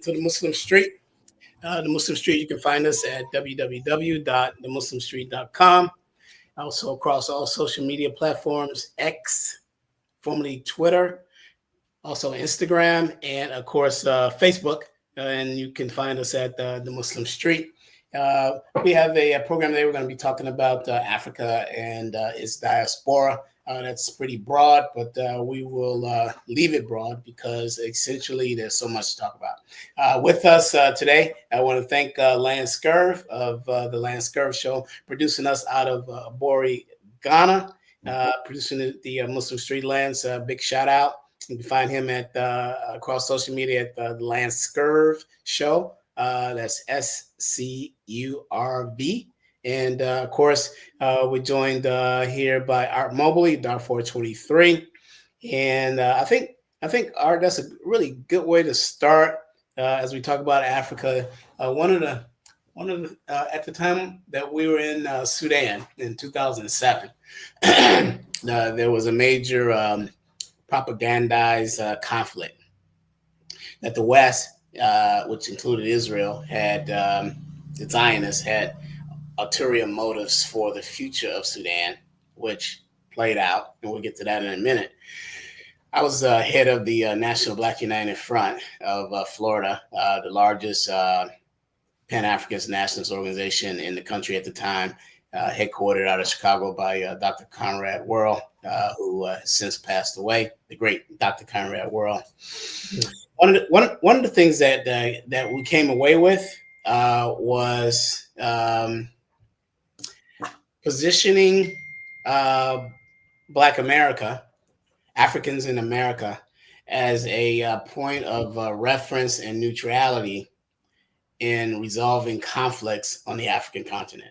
to the Muslim Street. The Muslim Street, you can find us at www.themuslimstreet.com. Also across all social media platforms, X, formerly Twitter, also Instagram, and of course, Facebook. And you can find us at the Muslim Street. We have a program today. We're going to be talking about Africa and its diaspora. That's pretty broad, but we will leave it broad because essentially there's so much to talk about. With us today, I want to thank Lance Scurv of the Lance Scurv Show, producing us out of Bori, Ghana, producing the Muslim Street. Lance, big shout out. You can find him at across social media at the Lance Scurv Show. That's SCURV. And of course, we're joined here by Art Mobley, Darfur 23. And I think Art, that's a really good way to start as we talk about Africa. One of the at the time that we were in Sudan in 2007, there was a major propagandized conflict that the West, which included Israel, had the Zionists had ulterior motives for the future of Sudan, which played out, and we'll get to that in a minute. I was head of the National Black United Front of Florida, the largest Pan-Africanist nationalist organization in the country at the time, headquartered out of Chicago by Dr. Conrad Worrell, who has since passed away, the great Dr. Conrad Worrell. One of the things that we came away with was positioning Black America, Africans in America, as a point of reference and neutrality in resolving conflicts on the African continent.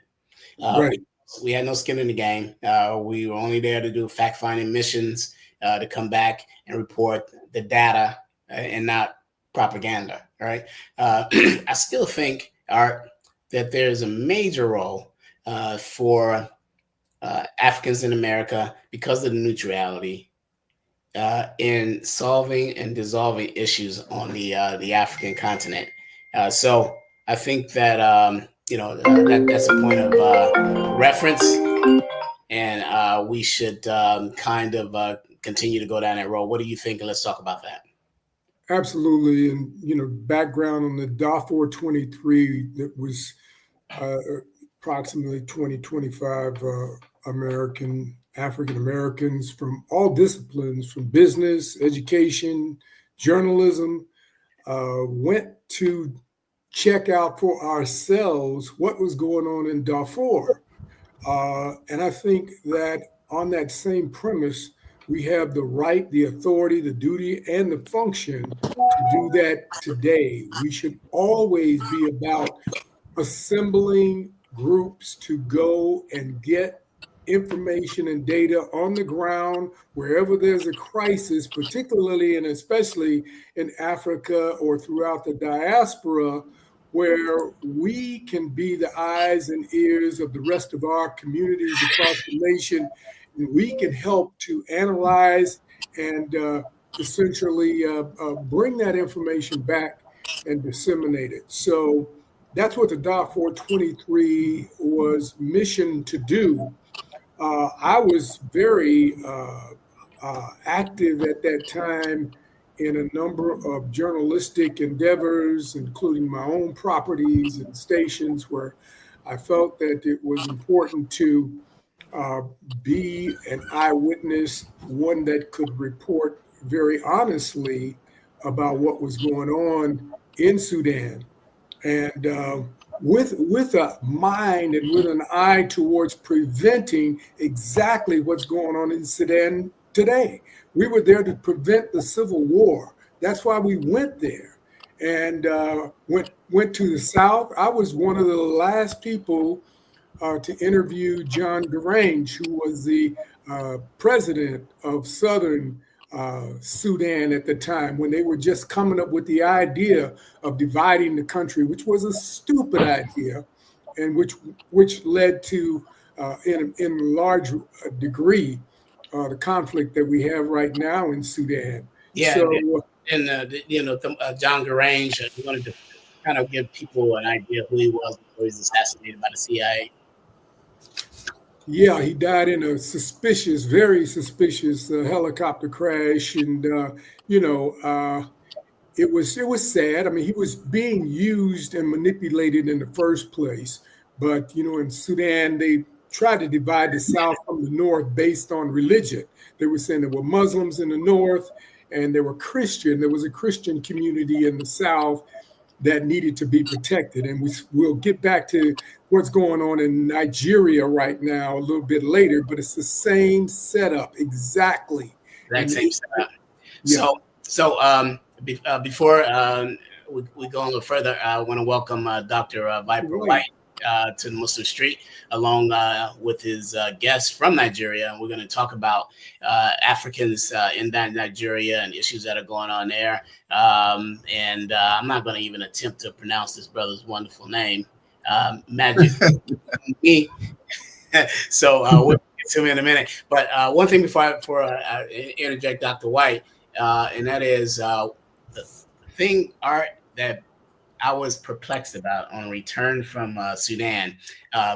Right. We had no skin in the game. We were only there to do fact-finding missions, to come back and report the data and not propaganda, right? I still think, Art, that there's a major role for Africans in America because of the neutrality in solving and dissolving issues on the African continent. So I think that that's a point of reference, and we should kind of continue to go down that road. What do you think? And let's talk about that. Absolutely. And, background on the Darfur 23, that was approximately 25 African Americans from all disciplines, from business, education, journalism, went to check out for ourselves what was going on in Darfur. And I think that on that same premise, we have the right, the authority, the duty, and the function to do that today. We should always be about assembling groups to go and get information and data on the ground wherever there's a crisis, particularly and especially in Africa or throughout the diaspora, where we can be the eyes and ears of the rest of our communities across the nation. And we can help to analyze and essentially bring that information back and disseminate it. So that's what the Darfur 23 was missioned to do. I was very active at that time in a number of journalistic endeavors, including my own properties and stations, where I felt that it was important to be an eyewitness, one that could report very honestly about what was going on in Sudan. And with a mind and with an eye towards preventing exactly what's going on in Sudan today. We were there to prevent the civil war. That's why we went there and went to the South. I was one of the last people to interview John Garang, who was the president of Southern Sudan at the time, when they were just coming up with the idea of dividing the country, which was a stupid idea, and which led to, in large degree, the conflict that we have right now in Sudan. Yeah. So And John Grange, we wanted to kind of give people an idea who he was before he was assassinated by the CIA. Yeah, he died in a suspicious, very suspicious helicopter crash, and it was sad. I mean, he was being used and manipulated in the first place, but in Sudan they tried to divide the South from the North based on religion. They were saying there were Muslims in the North and there were Christian. There was a Christian community in the South that needed to be protected. And we'll get back to what's going on in Nigeria right now a little bit later, but it's the same setup exactly. Exact same setup. Yeah. So before we go a little further, I want to welcome Dr. Viper White to the Muslim Street, along with his guests from Nigeria. And we're going to talk about Africans in Nigeria and issues that are going on there. And I'm not going to even attempt to pronounce this brother's wonderful name, Magic. So we'll get to him in a minute. But one thing before I interject Dr. White, and that is the thing, Art, that I was perplexed about on return from Sudan.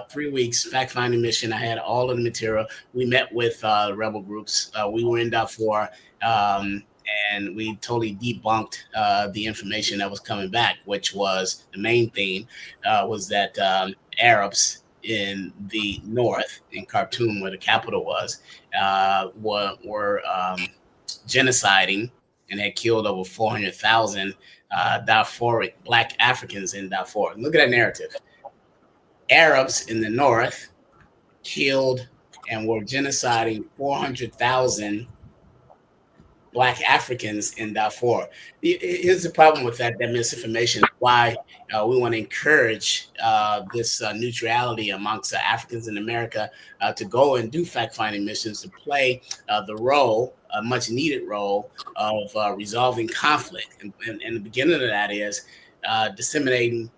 3 weeks fact-finding mission. I had all of the material. We met with rebel groups. We were in Darfur, and we totally debunked the information that was coming back, which was the main theme was that Arabs in the north, in Khartoum, where the capital was, were genociding and had killed over 400,000 Darfuric Black Africans in Darfur. Look at that narrative. Arabs in the north killed and were genociding 400,000 Black Africans in Darfur. Here's the problem with that misinformation. Why we want to encourage this neutrality amongst Africans in America to go and do fact-finding missions, to play the role, a much-needed role of resolving conflict. And the beginning of that is disseminating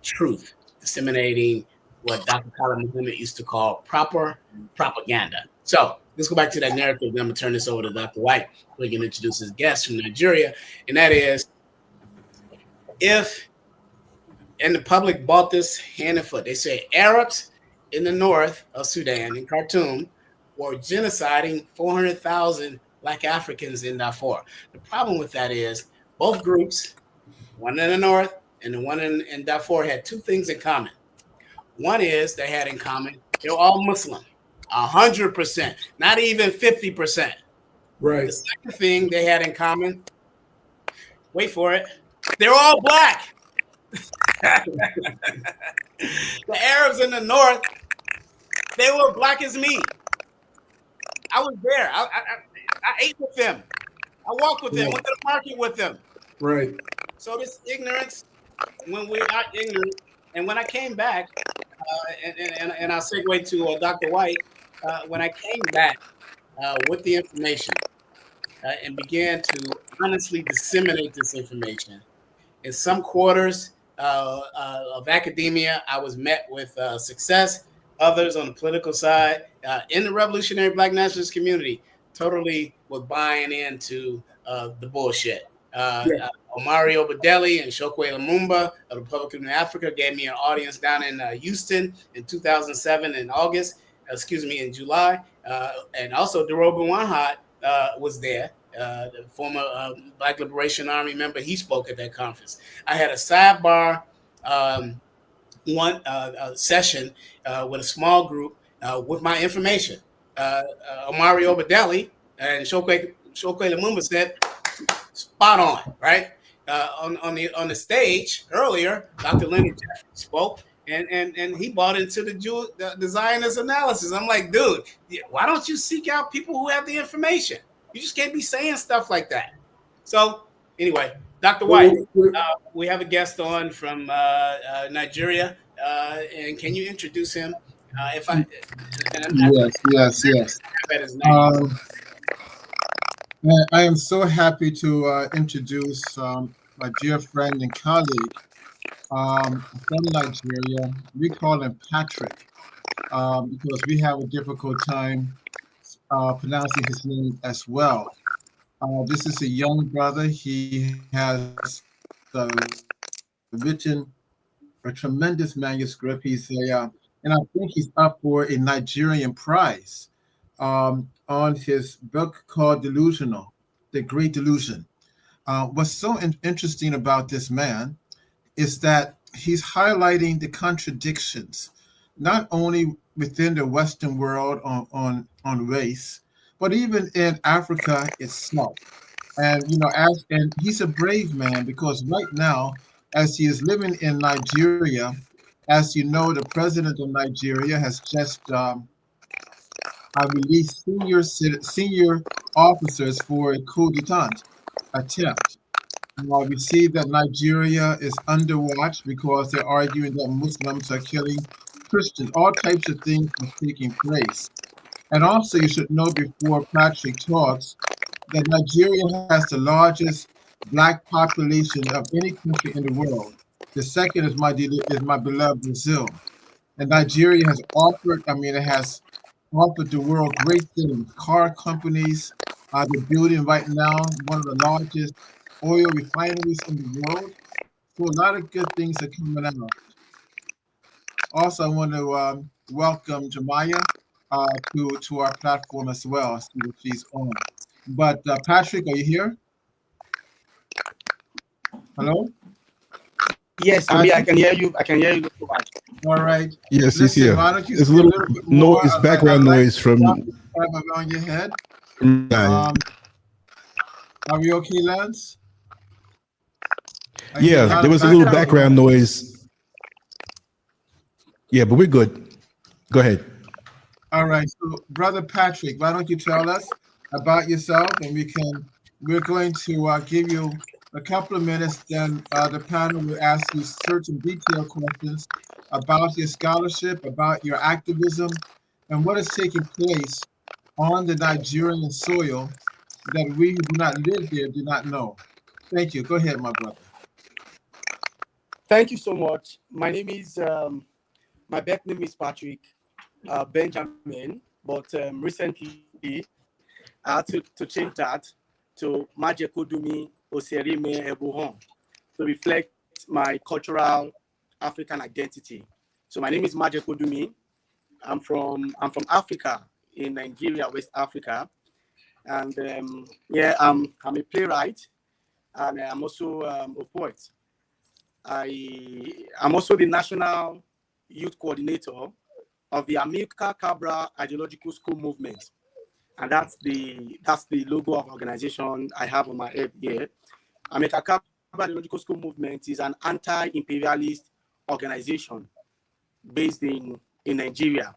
truth, disseminating what Dr. Khalid Muhammad used to call proper propaganda. So let's go back to that narrative. Then I'm going to turn this over to Dr. White, so he can introduce his guest from Nigeria. And that is, and the public bought this hand and foot. They say Arabs in the north of Sudan, in Khartoum, were genociding 400,000 Black Africans in Darfur. The problem with that is both groups, one in the north and the one in Darfur, had two things in common. One is they had in common, they were all Muslim. 100%, not even 50%. Right. The second thing they had in common, wait for it, they're all Black. The Arabs in the north, they were Black as me. I was there. I ate with them. I walked with them, went to the market with them. Right. So this ignorance, when we're not ignorant, and when I came back, and I'll segue to Dr. White, when I came back with the information and began to honestly disseminate this information, in some quarters of academia, I was met with success. Others on the political side, in the revolutionary Black nationalist community, totally was buying into the bullshit. Omari Obadeli and Chokwe Lumumba of the Republic of Africa gave me an audience down in Houston in 2007 in July. And also Dorobu Wanhat was there, the former Black Liberation Army member. He spoke at that conference. I had a sidebar session with a small group with my information. Omari Obadeli and Chokwe Lumumba said, spot on, right? On the stage earlier, Dr. Leonard Jeffrey spoke, and he bought into the Zionist analysis. I'm like, dude, why don't you seek out people who have the information? You just can't be saying stuff like that. So anyway, Dr. White, we have a guest on from Nigeria, and can you introduce him? Yes. I am so happy to introduce my dear friend and colleague from Nigeria. We call him Patrick because we have a difficult time pronouncing his name as well. This is a young brother. He has written a tremendous manuscript. And I think he's up for a Nigerian prize on his book called Delusional, The Great Delusion. What's so interesting about this man is that he's highlighting the contradictions, not only within the Western world on race, but even in Africa itself. And and he's a brave man because right now, as he is living in Nigeria, as you know, the president of Nigeria has just released senior officers for a coup d'etat attempt. We see that Nigeria is under watch because they're arguing that Muslims are killing Christians. All types of things are taking place. And also, you should know before Patrick talks that Nigeria has the largest Black population of any country in the world. The second is my beloved Brazil. And Nigeria has offered, it has offered the world great things. Car companies, they're building right now one of the largest oil refineries in the world. So a lot of good things are coming out. Also, I want to welcome Jemiah to our platform as well. I see that she's on. But Patrick, are you here? Hello? Yes, me, I can hear you. I can hear you. All right. Yes, he's Listen, here. why don't you There's say a a little little bit more noise, about background noise from around your head? guys. Are we okay, Lance? Yeah, there was a little background noise. Yeah, but we're good. Go ahead. All right. So, Brother Patrick, why don't you tell us about yourself, and we're going to give you a couple of minutes. Then the panel will ask you certain detailed questions about your scholarship, about your activism, and what is taking place on the Nigerian soil that we who do not live there do not know. Thank you. Go ahead, my brother. Thank you so much. My name is my birth name is Patrick Benjamin, but recently I had to change that to Majekodumi Oserime Ebuhon to reflect my cultural African identity. So my name is Majekodumi. I'm from Africa, in Nigeria, West Africa, and I'm a playwright, and I'm also a poet. I'm also the national youth coordinator of the Amilcar Cabral Ideological School Movement, and that's the logo of organization I have on my head here. Amilcar Cabral Ideological School Movement is an anti-imperialist organization based in Nigeria,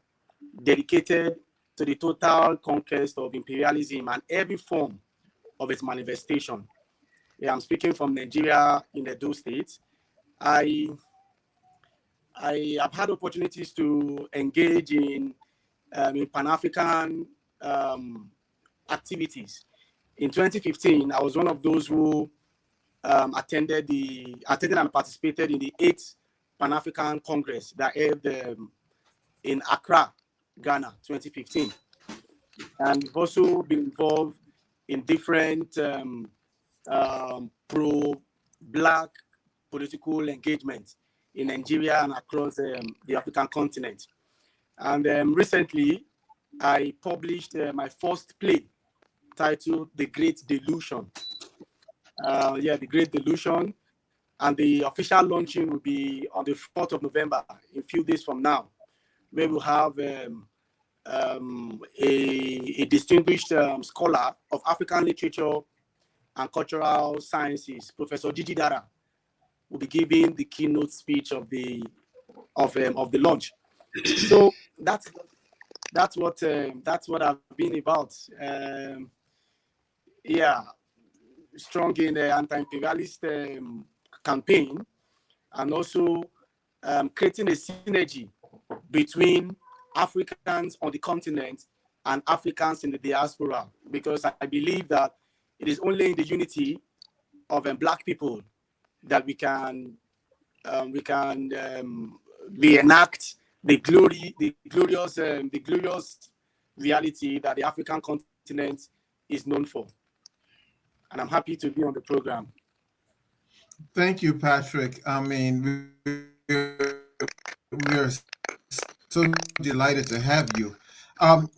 dedicated to the total conquest of imperialism and every form of its manifestation. Yeah, I'm speaking from Nigeria in the Edo State. I have had opportunities to engage in Pan-African activities. In 2015, I was one of those who attended and participated in the 8th Pan-African Congress that held in Accra, Ghana, 2015. And I've also been involved in different pro-Black political engagement in Nigeria and across the African continent. And recently, I published my first play titled The Great Delusion. The Great Delusion. And the official launching will be on the 4th of November, a few days from now, where we'll have a distinguished scholar of African literature and cultural sciences, Professor Gigi Dara, will be giving the keynote speech of the launch. So that's what I've been about. Strong in the anti-imperialist campaign, and also creating a synergy between Africans on the continent and Africans in the diaspora, because I believe that it is only in the unity of Black people that we can reenact the glorious reality that the African continent is known for. and I'm happy to be on the program. Thank you, Patrick. I mean, we're so delighted to have you.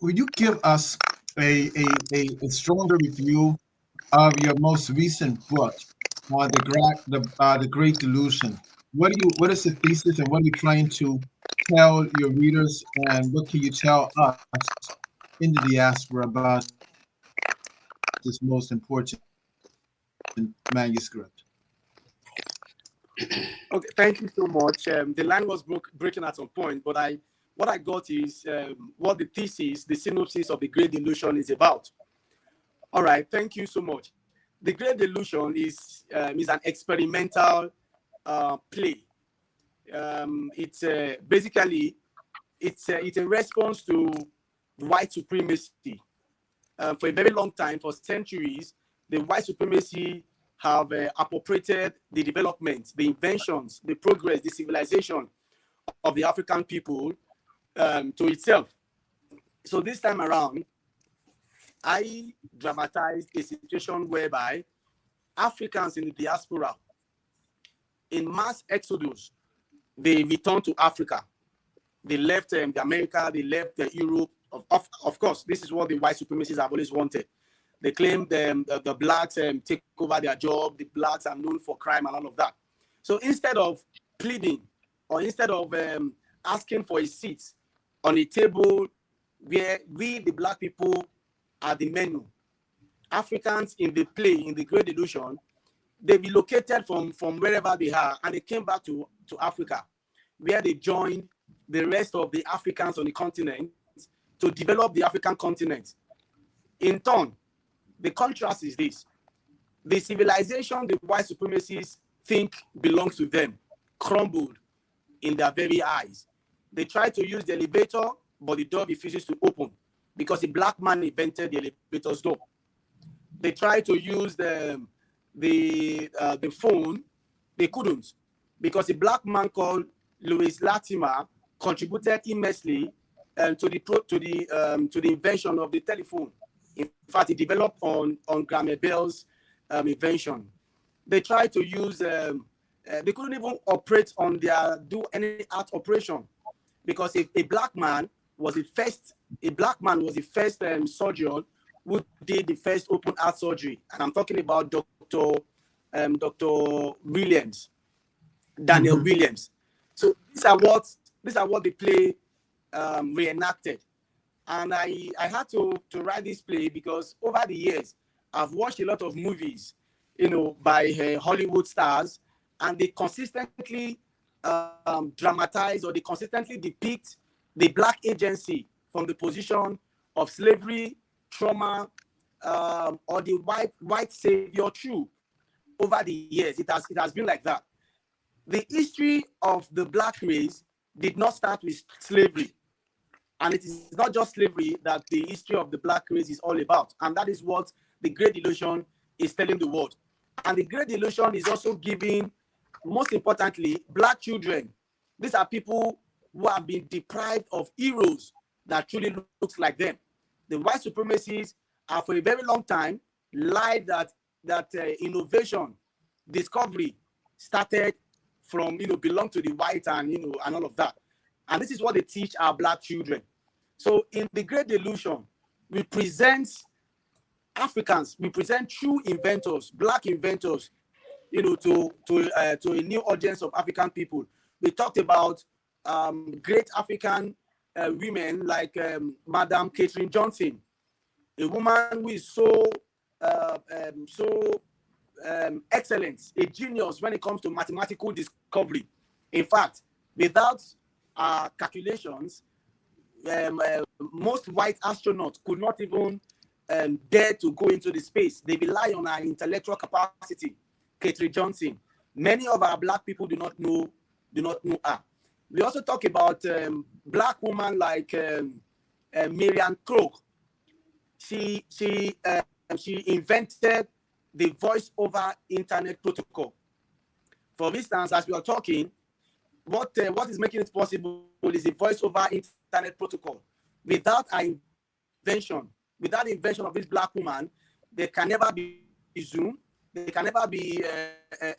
Will you give us a stronger review of your most recent book, the Great Delusion? What is the thesis, and what are you trying to tell your readers, and what can you tell us in the diaspora about this most important manuscript? Okay, thank you so much. The line was breaking at some point, but what I got is what the thesis, the synopsis of the Great Delusion is about. All right, thank you so much. The Great Delusion is an experimental play. It's basically it's a response to white supremacy. For a very long time, for centuries, the white supremacy have appropriated the development, the inventions, the progress, the civilization of the African people to itself. So this time around, I dramatized a situation whereby Africans in the diaspora, in mass exodus, they returned to Africa. They left America, they left Europe. Of course, this is what the white supremacists have always wanted. They claim the blacks take over their job, the blacks are known for crime and all of that. So instead of pleading, or instead of asking for a seat on a table where we, the black people, are the menu, Africans in the play, in the Great Delusion, they relocated from wherever they are, and they came back to Africa, where they joined the rest of the Africans on the continent to develop the African continent. In turn, the contrast is this: the civilization the white supremacists think belongs to them crumbled in their very eyes. They try to use the elevator, but the door refuses to open because a black man invented the elevator's door. They try to use the phone, they couldn't, because a black man called Louis Latimer contributed immensely to the invention of the telephone. In fact, it developed on Graham Bell's invention. They tried to use, they couldn't even operate on do any art operation, because a black man was the first surgeon who did the first open heart surgery. And I'm talking about Dr. Williams, Daniel Williams. So these are what the play reenacted. And I had to write this play because over the years, I've watched a lot of movies, by Hollywood stars, and they consistently dramatize, or they consistently depict the black agency from the position of slavery, trauma, or the white savior trope. Over the years, it has been like that. The history of the black race did not start with slavery. And it is not just slavery that the history of the black race is all about. And that is what the Great Delusion is telling the world. And the Great Delusion is also giving, most importantly, black children. These are people who have been deprived of heroes that truly looks like them. The white supremacists have for a very long time lied that innovation, discovery started from, belong to the white and, and all of that. And this is what they teach our black children. So in the Great Delusion, we present Africans, we present true inventors, black inventors, to a new audience of African people. We talked about great African women like Madam Catherine Johnson, a woman who is so excellent, a genius when it comes to mathematical discovery. In fact, without calculations, most white astronauts could not even dare to go into the space. They rely on our intellectual capacity. Catherine Johnson. Many of our black people do not know her. We also talk about black women like Miriam Kroc. She invented the voice over internet protocol. For instance, as we are talking, what is making it possible is the voice over internet protocol. Without our invention, without the invention of this black woman, there can never be Zoom. They can never be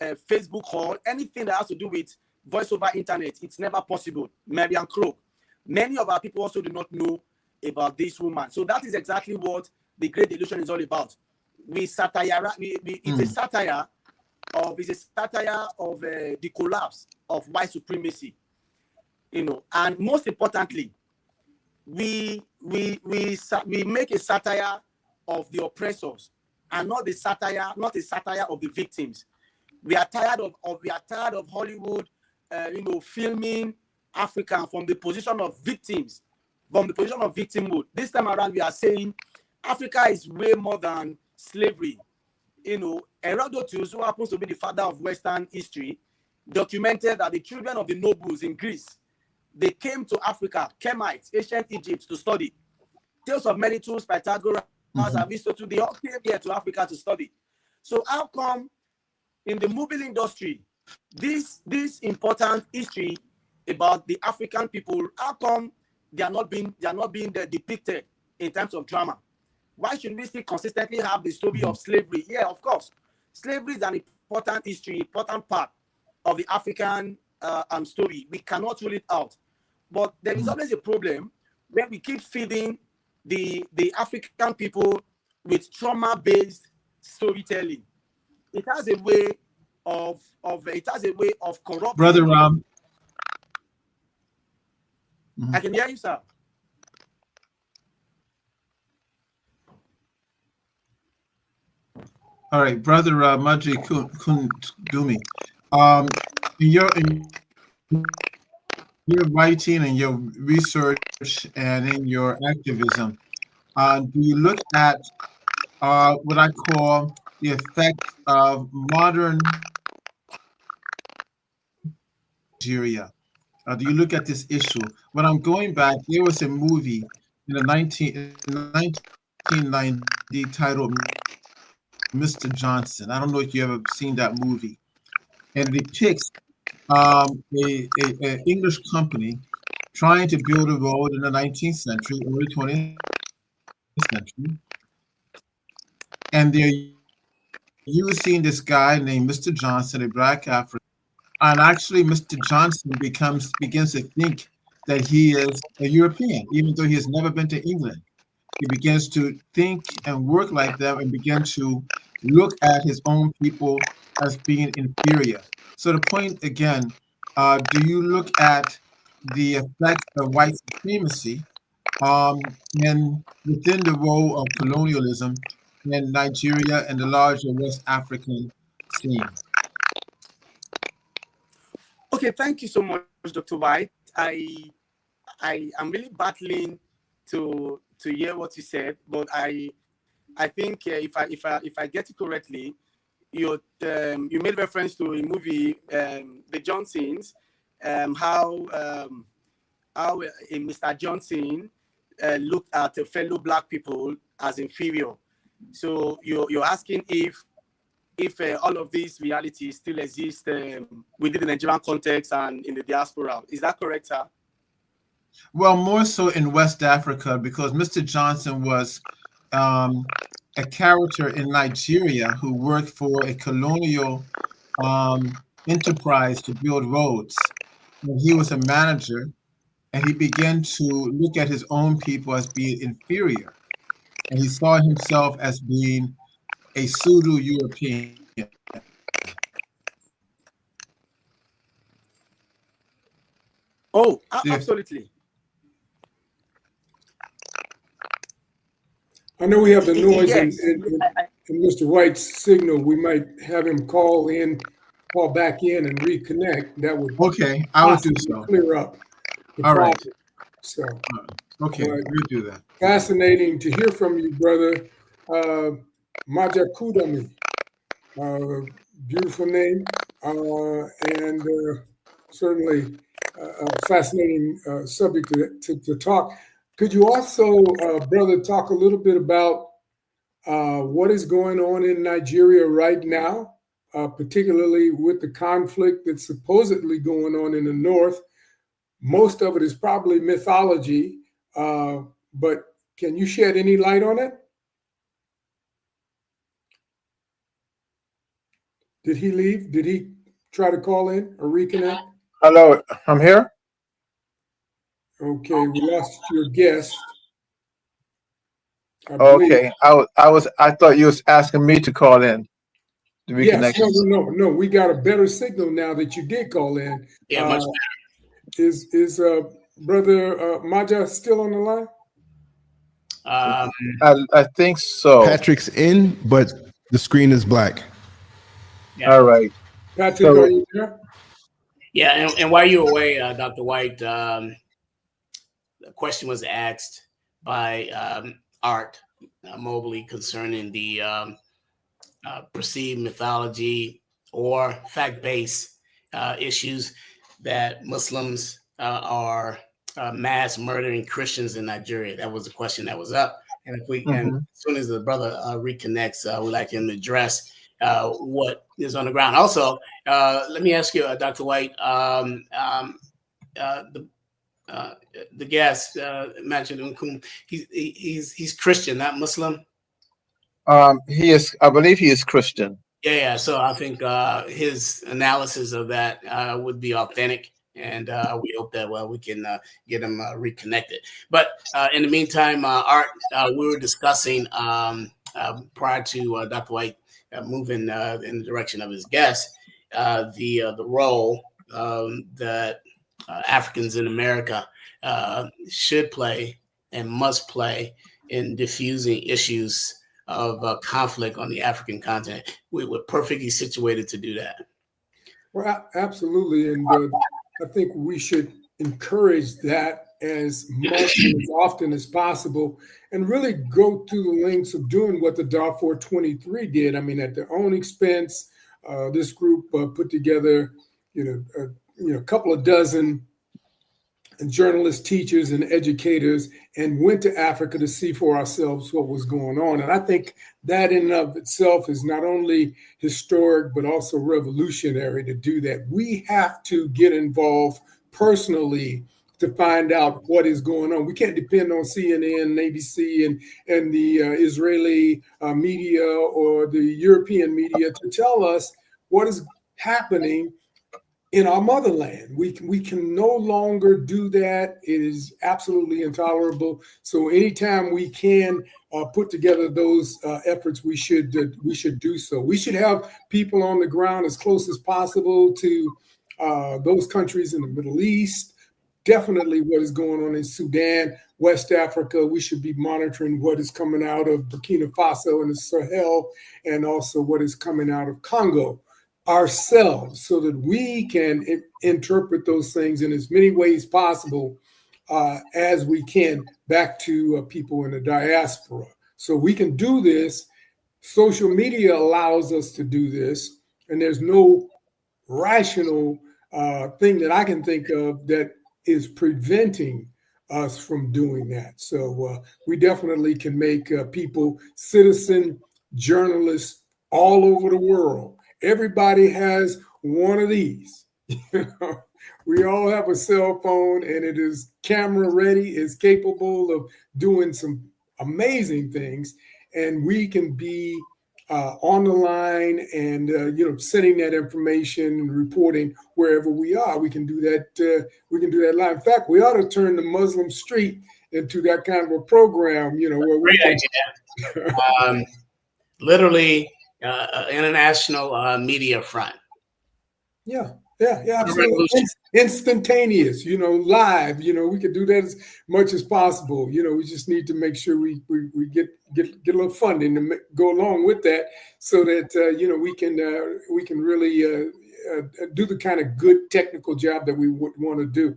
a Facebook call. Anything that has to do with voice over internet, it's never possible. Marian Crow. Many of our people also do not know about this woman. So that is exactly what the Great Delusion is all about. It's a satire of the collapse of white supremacy, and most importantly, we make a satire of the oppressors and not a satire of the victims. We are tired of Hollywood, filming Africa from the position of victims, from the position of victimhood. This time around, we are saying Africa is way more than slavery. Herodotus, who happens to be the father of Western history, documented that the children of the nobles in Greece, they came to Africa, Kemites, ancient Egypt, to study. Tales of Meritus, Pythagoras, Aristotle, they all came here to Africa to study. So how come in the movie industry, this important history about the African people, how come they are not being depicted in terms of drama? Why should we still consistently have the story of slavery? Yeah, of course. Slavery is an important history, important part of the African story. We cannot rule it out. But there is always a problem when we keep feeding the African people with trauma-based storytelling. It has a way of corrupting. Brother Ram. I can hear you, sir. All right, Brother Maji Kundumi. In your writing and your research and in your activism, do you look at what I call the effect of modern Nigeria? Do you look at this issue? When I'm going back, there was a movie in 1990 titled Mr. Johnson. I don't know if you ever seen that movie. And it depicts an English company trying to build a road in the 19th century, early 20th century. And they're using this guy named Mr. Johnson, a Black African. And actually, Mr. Johnson begins to think that he is a European, even though he has never been to England. He begins to think and work like them and begin to look at his own people as being inferior. So the point again, do you look at the effects of white supremacy and within the role of colonialism in Nigeria and the larger West African scene? Okay, thank you so much, Dr. White. I am really battling to hear what you said, but I think if I get it correctly, you made reference to a movie, The Johnsons, how Mr. Johnson looked at fellow Black people as inferior. So you're asking if all of these realities still exist within the Nigerian context and in the diaspora. Is that correct, sir? Well, more so in West Africa, because Mr. Johnson was a character in Nigeria who worked for a colonial enterprise to build roads. And he was a manager, and he began to look at his own people as being inferior. And he saw himself as being a pseudo-European. Oh, absolutely. I know we have the noise Yes. in Mr. White's signal. We might have him call back in and reconnect. That would Okay, I will do so. Clear up the All right. problem. So, okay, right. we'll do that. Fascinating to hear from you, brother. Majakudami, beautiful name, and certainly a fascinating subject to talk. Could you also, brother, talk a little bit about what is going on in Nigeria right now, particularly with the conflict that's supposedly going on in the north? Most of it is probably mythology, but can you shed any light on it? Did he leave? Did he try to call in or reconnect? Hello, I'm here. Okay, we lost your guest. I believe. Okay, I thought you was asking me to call in the Yes, reconnection. no. We got a better signal now that you did call in. Yeah, much Is Brother Maja still on the line? I think so. Patrick's in, but the screen is black. Yeah. All right. Patrick, So- are you there? Yeah, and while you were away, Dr. White, a question was asked by Art Mobley concerning the perceived mythology or fact-based issues that Muslims are mass murdering Christians in Nigeria. That was the question that was up. And if we and as soon as the brother reconnects, we'd like him to address what is on the ground. Also, let me ask you, Dr. White, the guest mentioned he's Christian, not Muslim. He is. I believe he is Christian. Yeah. So I think his analysis of that would be authentic, and we hope that we can get him reconnected. But in the meantime, Art, we were discussing prior to Dr. White moving in the direction of his guest, the role that Africans in America should play and must play in diffusing issues of conflict on the African continent. We're perfectly situated to do that. Well, absolutely. And I think we should encourage that as much and as often as possible and really go to the lengths of doing what the Darfur 23 did. I mean, at their own expense, this group put together, a couple of dozen journalists, teachers, and educators, and went to Africa to see for ourselves what was going on. And I think that in and of itself is not only historic, but also revolutionary to do that. We have to get involved personally to find out what is going on. We can't depend on CNN, ABC, and the Israeli media or the European media to tell us what is happening in our motherland. We can no longer do that. It is absolutely intolerable. So anytime we can put together those efforts, we should do so. We should have people on the ground as close as possible to those countries in the Middle East. Definitely what is going on in Sudan, West Africa. We should be monitoring what is coming out of Burkina Faso and the Sahel, and also what is coming out of Congo ourselves, so that we can interpret those things in as many ways possible as we can back to people in the diaspora. So we can do this. Social media allows us to do this, and there's no rational thing that I can think of that is preventing us from doing that. So we definitely can make people citizen journalists all over the world. Everybody has one of these. We all have a cell phone, and it is camera ready, is capable of doing some amazing things, and we can be on the line and sending that information and reporting wherever we are. We can do that. We can do that live. In fact, we ought to turn the Muslim Street into that kind of a program. Where we can literally international media front. Yeah, absolutely. Instantaneous, live. We could do that as much as possible. We just need to make sure we get a little funding to go along with that, so that we can really do the kind of good technical job that we would want to do.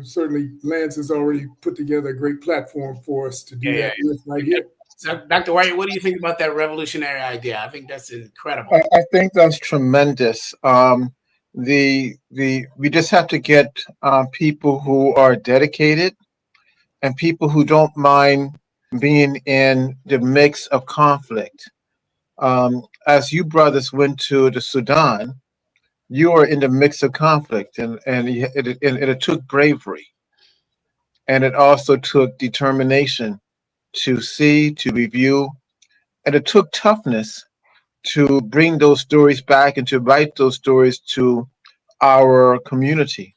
Certainly Lance has already put together a great platform for us to do that with right here. So, Dr. White, what do you think about that revolutionary idea? I think that's incredible. I think that's tremendous. We just have to get people who are dedicated and people who don't mind being in the mix of conflict. As you brothers went to the Sudan, you were in the mix of conflict, and it took bravery, and it also took determination to see, to review, and it took toughness to bring those stories back and to write those stories to our community,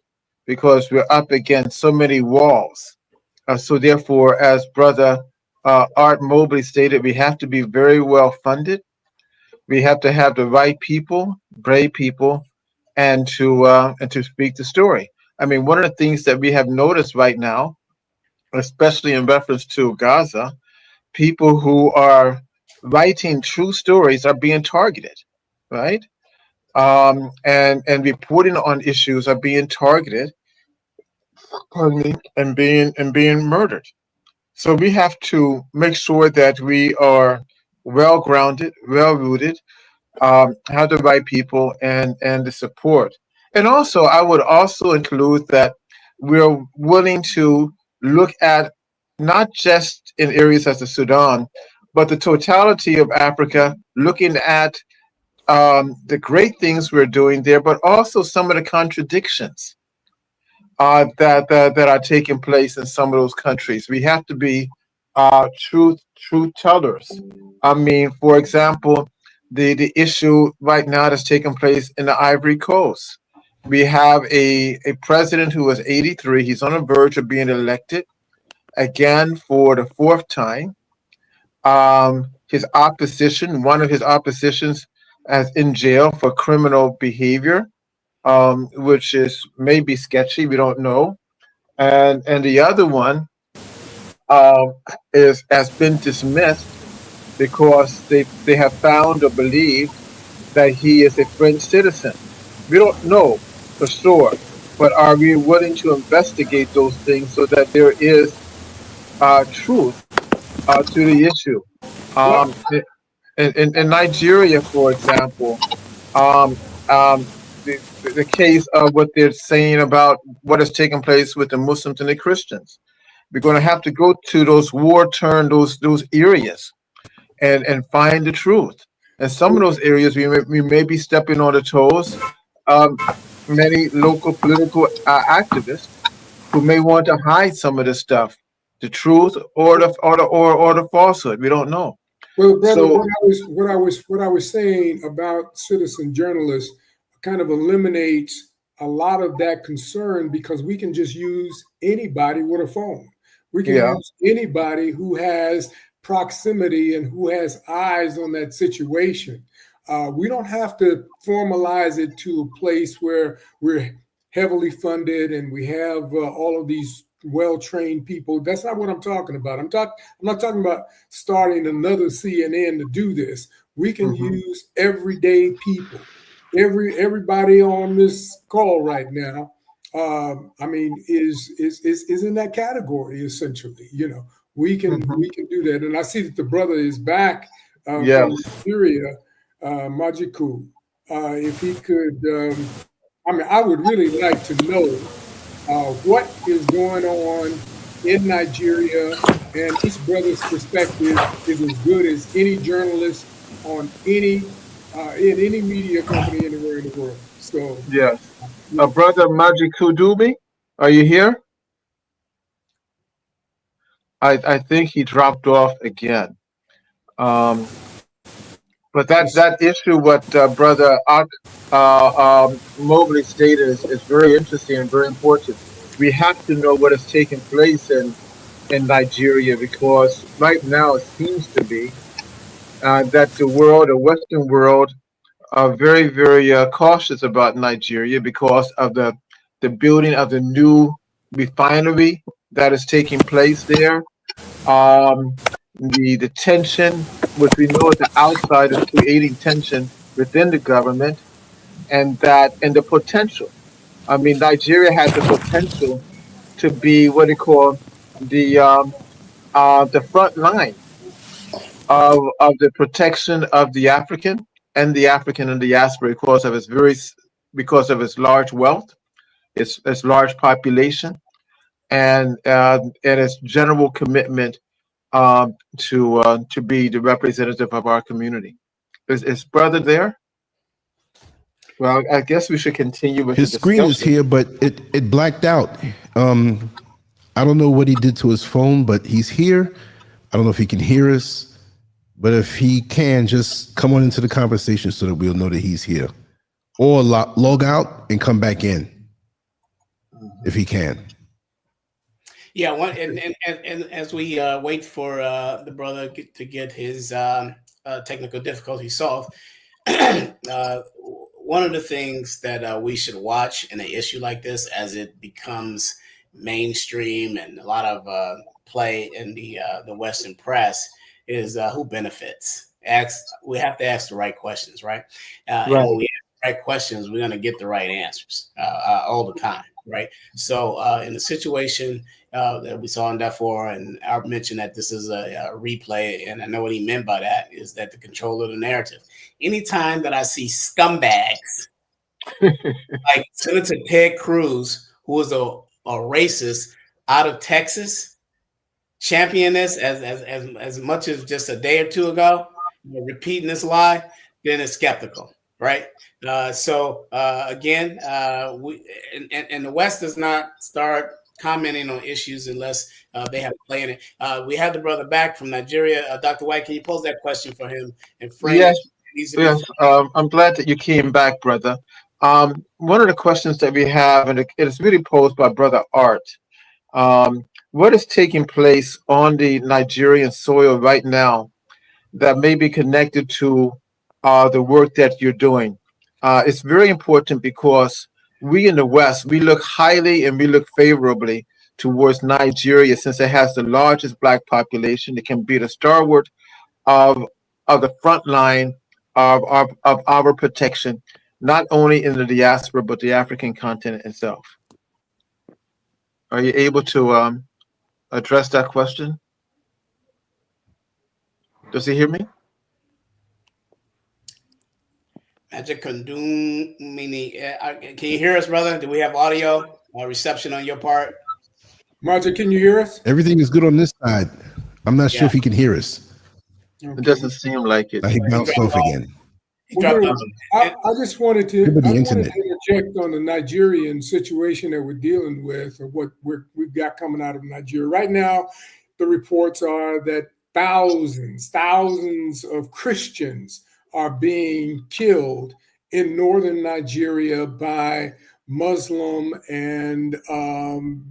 because we're up against so many walls. So therefore, as Brother Art Mobley stated, we have to be very well funded. We have to have the right people, brave people, and to speak the story. I mean, one of the things that we have noticed right now, especially in reference to Gaza, people who are writing true stories are being targeted, right? And reporting on issues are being targeted, pardon me, and being murdered. So we have to make sure that we are well grounded, well rooted, have the right people and the support. And also, I would also include that we're willing to look at not just in areas such as Sudan, but the totality of Africa, looking at the great things we're doing there, but also some of the contradictions that are taking place in some of those countries. We have to be truth tellers. I mean, for example, the issue right now that's taking place in the Ivory Coast. We have a president who is 83. He's on the verge of being elected again for the fourth time. His opposition, one of his oppositions, is in jail for criminal behavior, which is maybe sketchy. We don't know. And the other one um, is has been dismissed because they have found or believed that he is a French citizen. We don't know for sure, but are we willing to investigate those things so that there is truth to the issue? Well, In Nigeria, for example, um, the case of what they're saying about what has taken place with the Muslims and the Christians. We're going to have to go to those war-torn those areas and find the truth. And some of those areas we may be stepping on the toes of many local political activists who may want to hide some of this stuff, the truth or the falsehood. We don't know. well, brother, So what I was saying about citizen journalists kind of eliminates a lot of that concern because we can just use anybody with a phone. We can yeah, use anybody who has proximity and who has eyes on that situation. We don't have to formalize it to a place where we're heavily funded and we have all of these well-trained people. That's not what I'm talking about. I'm not talking about starting another CNN to do this. We can hmm use everyday people. Everybody on this call right now, I mean, is in that category essentially. You know, hmm we can do that. And I see that the brother is back from yes, Nigeria, Majiku. If he could, I mean, I would really like to know what is going on in Nigeria, and each brother's perspective is as good as any journalist on any in any media company anywhere in the world. So, yes. yeah, Brother Magic Kudubi, are you here? I think he dropped off again. Um, but it's, that issue, what Brother Mobley stated, is very interesting and very important. We have to know what is taking place in Nigeria because right now it seems to be that the Western world, are very, very cautious about Nigeria because of the building of the new refinery that is taking place there. Um, the tension, which we know at the outside, is creating tension within the government, and the potential. I mean, Nigeria has the potential to be what they call the front line of the protection of the African and the diaspora because of its large wealth, its large population, and its general commitment to be the representative of our community. Is brother there? Well, I guess we should continue with the His screen is discussion. here, but it blacked out. I don't know what he did to his phone, but he's here. I don't know if he can hear us. But if he can, just come on into the conversation so that we'll know that he's here. Or log out and come back in if he can. Yeah, and as we wait for the brother to get his technical difficulty solved, one of the things that we should watch in an issue like this as it becomes mainstream and a lot of play in the Western press is who benefits. We have to ask the right questions, right? And when we ask the right questions, we're going to get the right answers all the time, right? So in the situation that we saw in Diaspora, and I mentioned that this is a replay, and I know what he meant by that is that the control of the narrative. Anytime that I see scumbags like Senator Ted Cruz, who is a racist out of Texas, champion this as much as just a day or two ago, repeating this lie, then it's skeptical, right? So again, we and the West does not start commenting on issues unless they have a play in it. We have the brother back from Nigeria. Dr. White, can you pose that question for him and frame it? Yes, I'm glad that you came back, brother. One of the questions that we have, and it is really posed by Brother Art. What is taking place on the Nigerian soil right now that may be connected to the work that you're doing? It's very important because we in the West, we look highly and we look favorably towards Nigeria since it has the largest Black population. It can be the stalwart of the front line of our protection, not only in the diaspora, but the African continent itself. Are you able to address that question? Does he hear me? Magic Kundum, can you hear us, brother? Do we have audio reception on your part? Magic, can you hear us? Everything is good on this side. I'm not sure if he can hear us. Okay. It doesn't seem like it. He bounced off again. I just wanted to interject on the Nigerian situation that we're dealing with, or what we've got coming out of Nigeria. Right now, the reports are that thousands of Christians are being killed in northern Nigeria by Muslim and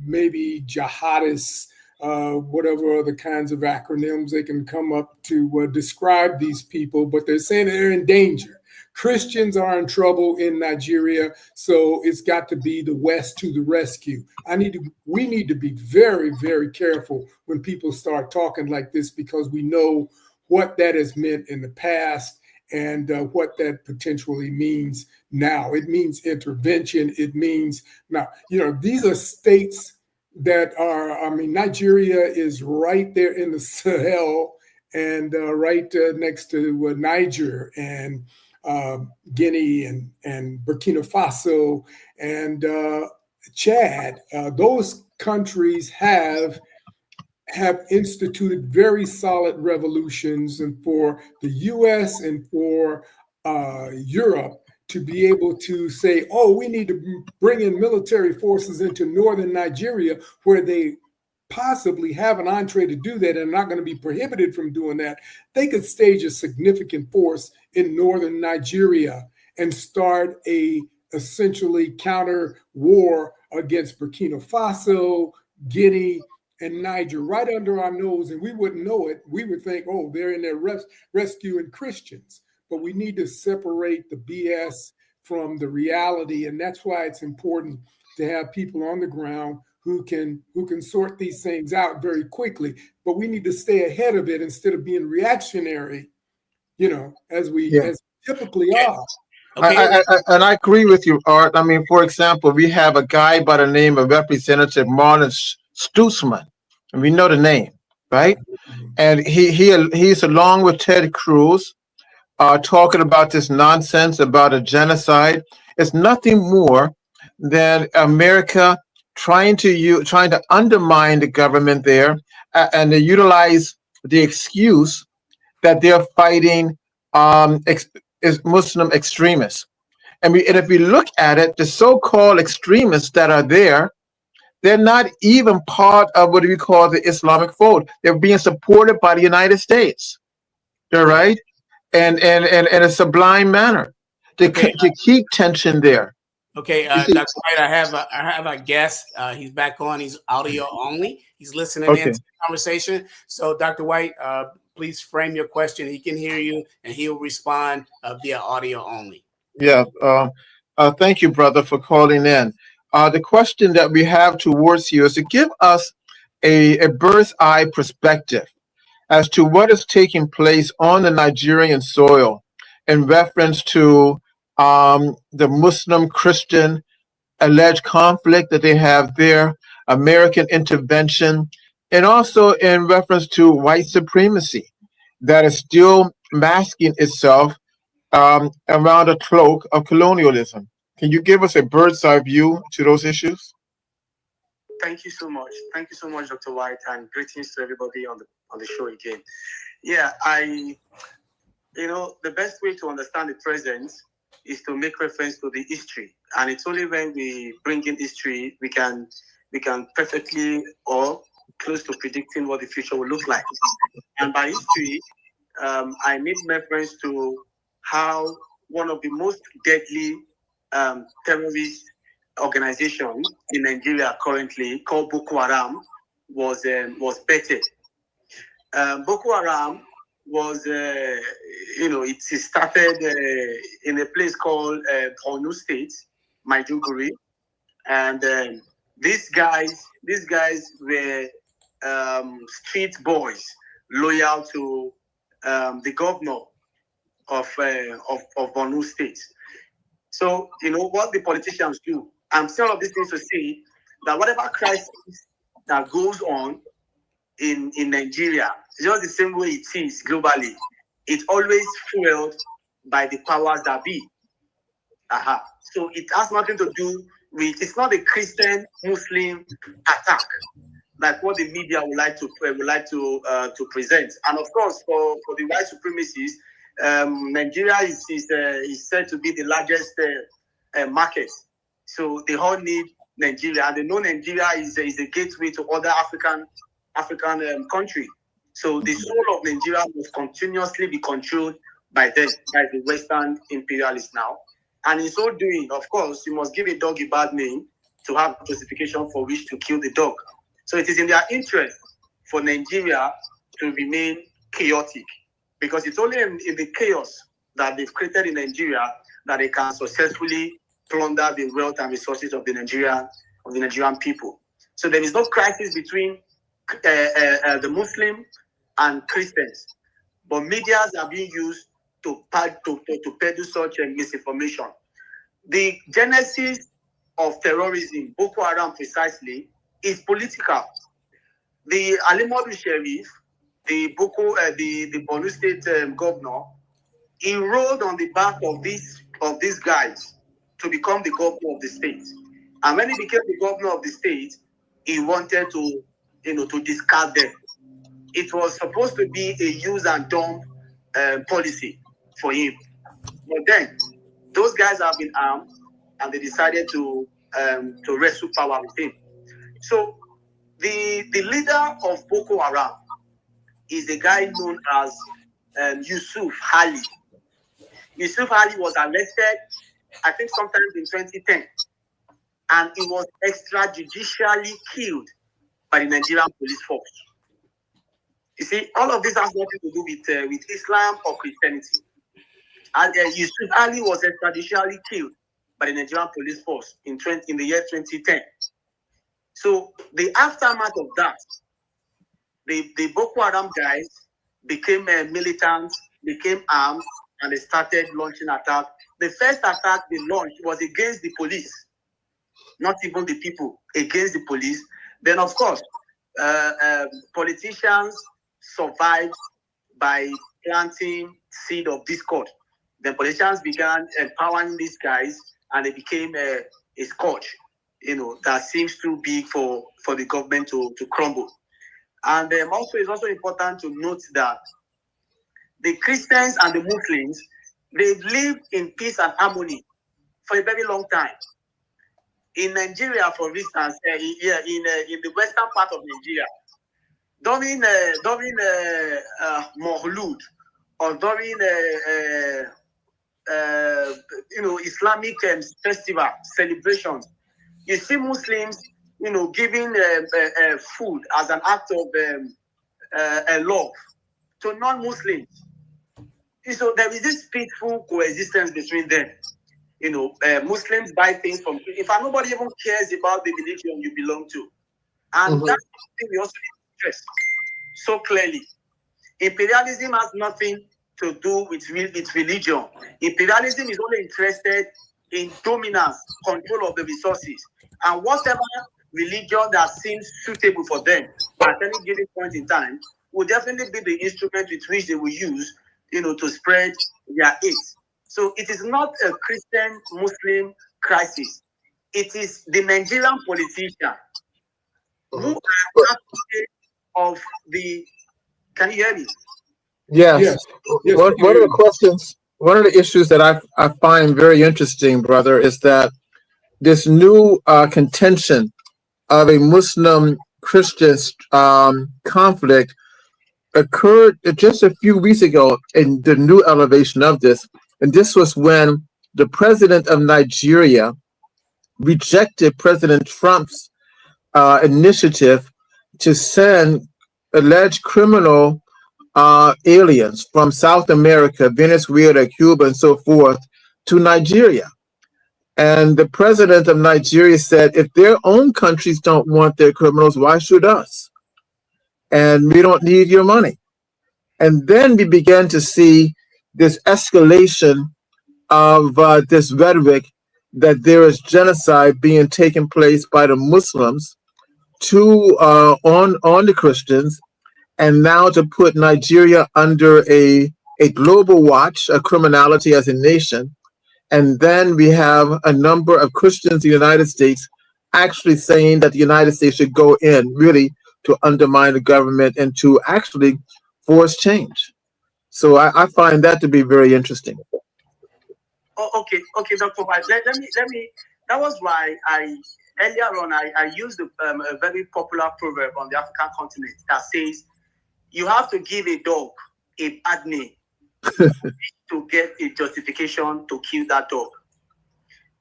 maybe jihadists, whatever other kinds of acronyms they can come up to describe these people, but they're saying they're in danger. Christians are in trouble in Nigeria, so it's got to be the West to the rescue. We need to be very, very careful when people start talking like this, because we know what that has meant in the past and what that potentially means now. It means intervention. It means now, these are states that are, Nigeria is right there in the Sahel and right next to Niger and Guinea and Burkina Faso and Chad. Those countries have instituted very solid revolutions, and for the US and for Europe to be able to say, oh, we need to bring in military forces into northern Nigeria, where they possibly have an entree to do that and are not going to be prohibited from doing that. They could stage a significant force in northern Nigeria and start a essentially counter war against Burkina Faso, Guinea, and Niger right under our nose, and we wouldn't know it. We would think, oh, they're in there rescuing Christians. But we need to separate the BS from the reality, and that's why it's important to have people on the ground who can sort these things out very quickly. But we need to stay ahead of it instead of being reactionary, as we typically are. Okay. And I agree with you, Art. For example, we have a guy by the name of Representative Marlon Stutzman, and we know the name, right? And he's along with Ted Cruz, talking about this nonsense about a genocide. It's nothing more than America trying to undermine the government there, and they utilize the excuse that they're fighting Muslim extremists. And if we look at it, the so-called extremists that are there, they're not even part of what we call the Islamic fold. They're being supported by the United States. All right, and in a sublime manner Okay. to keep tension there. Okay, You see? Dr. White, I have a guest. He's back on. He's audio only. He's listening in Okay. to the conversation. So, Dr. White, please frame your question. He can hear you, and he'll respond via audio only. Yeah. Thank you, brother, for calling in. The question that we have towards you is to give us a bird's eye perspective as to what is taking place on the Nigerian soil in reference to the Muslim Christian alleged conflict that they have there, American intervention, and also in reference to white supremacy that is still masking itself around a cloak of colonialism. Can you give us a bird's eye view to those issues? Thank you so much. Thank you so much, Dr. White, and greetings to everybody on the show again. Yeah, the best way to understand the present is to make reference to the history, and it's only when we bring in history we can perfectly or close to predicting what the future will look like. And by history, I made reference to how one of the most deadly terrorist organization in Nigeria currently, called Boko Haram, was bettered. Boko Haram was, it started in a place called Borno State, Maiduguri, and these guys were street boys loyal to the governor of Borno State. So, what the politicians do, I'm saying all of these things to say that whatever crisis that goes on in Nigeria, just the same way it is globally, it's always fueled by the powers that be. So it has nothing to do with, it's not a Christian Muslim attack like what the media would like to present. And of course, for the white supremacists, Nigeria is said to be the largest market. So they all need Nigeria, and they know Nigeria is a gateway to other African countries. So the soul of Nigeria must continuously be controlled by them, by the Western imperialists now. And in so doing, of course, you must give a dog a bad name to have justification for which to kill the dog. So it is in their interest for Nigeria to remain chaotic, because it's only in the chaos that they've created in Nigeria that they can successfully plunder the wealth and resources of the Nigerian people. So there is no crisis between the Muslim and Christians, but medias are being used to peddle such misinformation. The genesis of terrorism, Boko Haram precisely, is political. The Alimodu Sheriff, the Borno State governor, he rode on the back of these guys to become the governor of the state. And when he became the governor of the state, he wanted to discard them. It was supposed to be a use and dump policy for him. But then those guys have been armed, and they decided to wrestle power with him. So the leader of Boko Haram is a guy known as Yusuf Ali. Yusuf Ali was arrested, I think, sometime in 2010, and he was extrajudicially killed by the Nigerian police force. You see, all of this has nothing to do with Islam or Christianity. And Yusuf Ali was extrajudicially killed by the Nigerian police force in the year 2010. So the aftermath of that, the Boko Haram guys became militants, became armed, and they started launching attacks. The first attack they launched was against the police, not even the people, against the police. Then, of course, politicians survived by planting seed of discord. Then politicians began empowering these guys, and they became a scourge, that seems too big for the government to crumble. And also, it's also important to note that the Christians and the Muslims, they've lived in peace and harmony for a very long time. In Nigeria, for instance, in the western part of Nigeria, during Maulud or during Islamic festival celebrations, you see Muslims, giving food as an act of love to non-Muslims. So there is this peaceful coexistence between them. Muslims buy things from. In fact, nobody even cares about the religion you belong to, and that's something we also need to stress so clearly. Imperialism has nothing to do with religion. Imperialism is only interested in dominance, control of the resources, and whatever religion that seems suitable for them at any given point in time will definitely be the instrument with which they will use, to spread their hate. So it is not a Christian-Muslim crisis. It is the Nigerian politicians who are advocates of the. Can you hear me? Yes. Yes, One of the questions, one of the issues that I find very interesting, brother, is that this new contention of a Muslim-Christian conflict occurred just a few weeks ago in the new elevation of this. And this was when the president of Nigeria rejected President Trump's initiative to send alleged criminal aliens from South America, Venezuela, Cuba, and so forth to Nigeria. And the president of Nigeria said, if their own countries don't want their criminals, why should us? And we don't need your money. And then we began to see this escalation of this rhetoric that there is genocide being taken place by the Muslims on the Christians, and now to put Nigeria under a global watch, a criminality as a nation. And then we have a number of Christians in the United States actually saying that the United States should go in really to undermine the government and to actually force change. So I find that to be very interesting. Oh, okay, Dr. White. Let me. That was why earlier on I used a very popular proverb on the African continent that says, you have to give a dog a bad name to get a justification to kill that dog.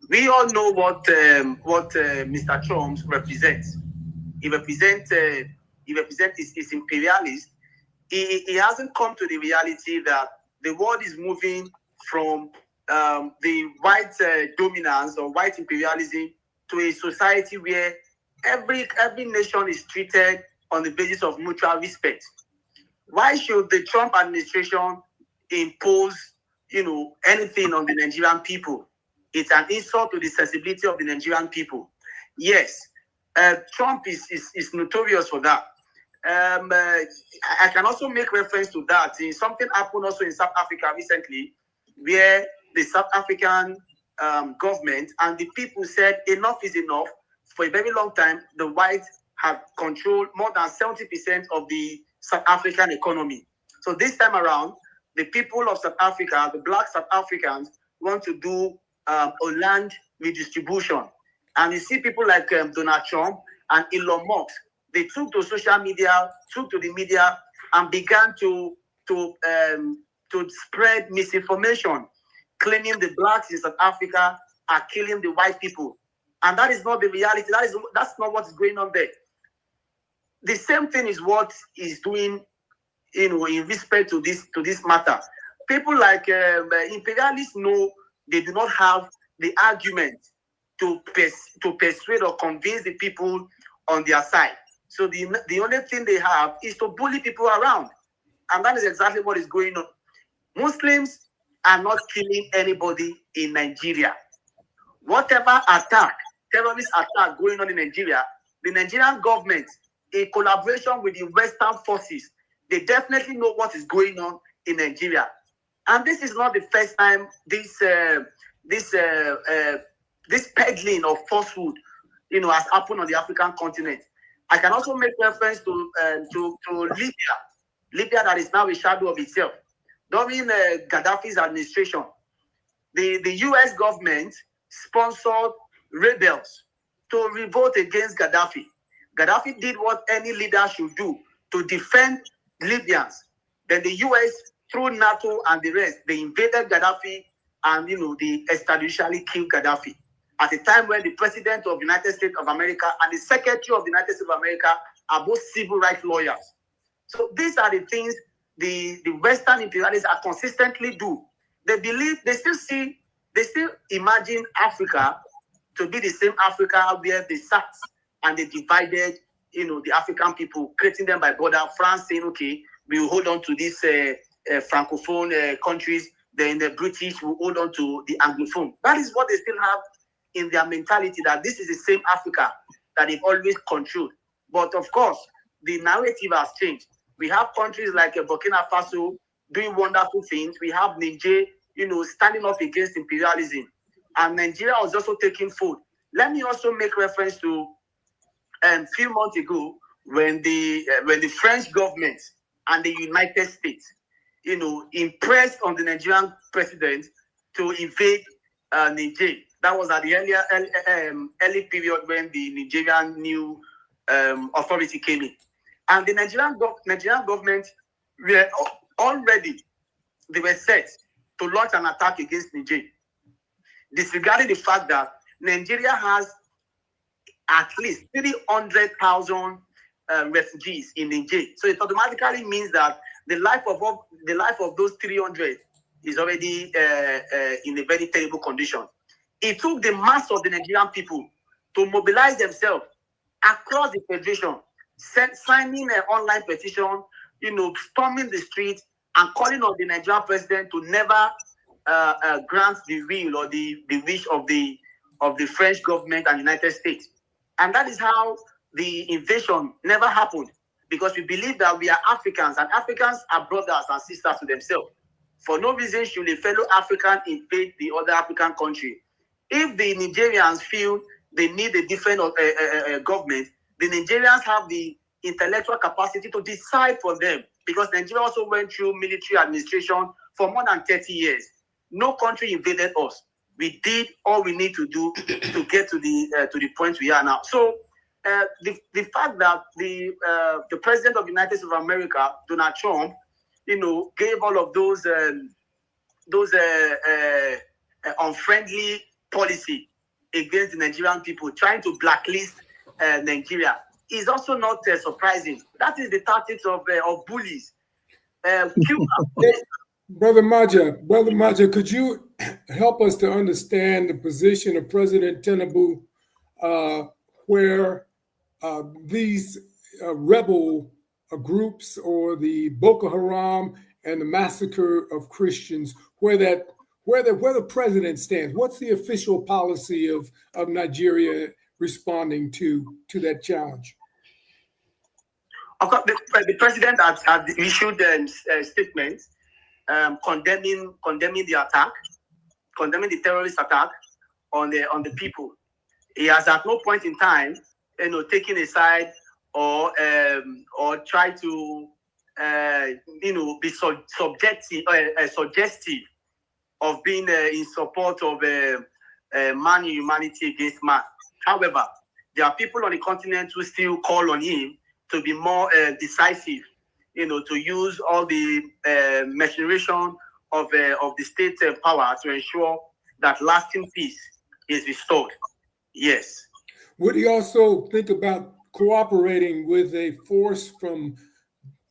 We all know what Mr. Trump represents. He represents his imperialist. He hasn't come to the reality that the world is moving from the white dominance or white imperialism to a society where every nation is treated on the basis of mutual respect. Why should the Trump administration impose, anything on the Nigerian people? It's an insult to the sensibility of the Nigerian people. Yes, Trump is notorious for that. I can also make reference to that. Something happened also in South Africa recently, where the South African government and the people said enough is enough. For a very long time, the whites have controlled more than 70% of the South African economy. So this time around, the people of South Africa, the black South Africans, want to do a land redistribution. And you see people like Donald Trump and Elon Musk, they took to social media, took to the media, and began to spread misinformation, claiming the blacks in South Africa are killing the white people. And that is not the reality. That's not what's going on there. The same thing is what he's doing, in respect to this matter. People like imperialists know they do not have the argument to persuade or convince the people on their side. So the only thing they have is to bully people around. And that is exactly what is going on. Muslims are not killing anybody in Nigeria. Whatever terrorist attack going on in Nigeria, the Nigerian government, in collaboration with the Western forces, they definitely know what is going on in Nigeria. And this is not the first time this peddling of falsehood, has happened on the African continent. I can also make reference to Libya that is now a shadow of itself. During Gaddafi's administration, the U.S. government sponsored rebels to revolt against Gaddafi. Gaddafi did what any leader should do to defend Libyans. Then the U.S. through NATO and the rest, they invaded Gaddafi and, they extrajudicially killed Gaddafi at a time when the President of the United States of America and the Secretary of the United States of America are both civil rights lawyers. So these are the things the Western imperialists are consistently do. They believe, they still imagine Africa to be the same Africa where they sat and they divided, the African people, creating them by border. France saying, okay, we will hold on to these Francophone countries, then the British will hold on to the Anglophone. That is what they still have in their mentality, that this is the same Africa that they've always controlled. But of course, the narrative has changed. We have countries like Burkina Faso doing wonderful things. We have Niger, standing up against imperialism. And Nigeria was also taking food. Let me also make reference to a few months ago when the French government and the United States, impressed on the Nigerian president to invade Niger. That was at the early period when the Nigerian new authority came in. And the Nigerian government were already, they were set to launch an attack against Niger, disregarding the fact that Nigeria has at least 300,000 refugees in Niger. So it automatically means that the life of those 300 is already in a very terrible condition. It took the mass of the Nigerian people to mobilize themselves across the federation, signing an online petition, storming the streets and calling on the Nigerian president to never grant the will or the wish of the French government and United States. And that is how the invasion never happened, because we believe that we are Africans and Africans are brothers and sisters to themselves. For no reason should a fellow African invade the other African country. If the Nigerians feel they need a different government, the Nigerians have the intellectual capacity to decide for them, because Nigeria also went through military administration for more than 30 years. No country invaded us. We did all we need to do to get to the point we are now. So the fact that the president of the United States of America, Donald Trump, gave all of those unfriendly policy against the Nigerian people, trying to blacklist Nigeria, is also not surprising. That is the tactics of bullies. Brother Maja, could you help us to understand the position of President Tinubu, where these rebel groups, or the Boko Haram and the massacre of Christians, where the president stands? What's the official policy of Nigeria responding to that challenge? The president has issued statements condemning the attack, condemning the terrorist attack on the people. He has at no point in time, taken a side or try to be suggestive of being in support of man humanity against man. However, there are people on the continent who still call on him to be more decisive, to use all the machineration of the state power to ensure that lasting peace is restored. Yes. Would he also think about cooperating with a force from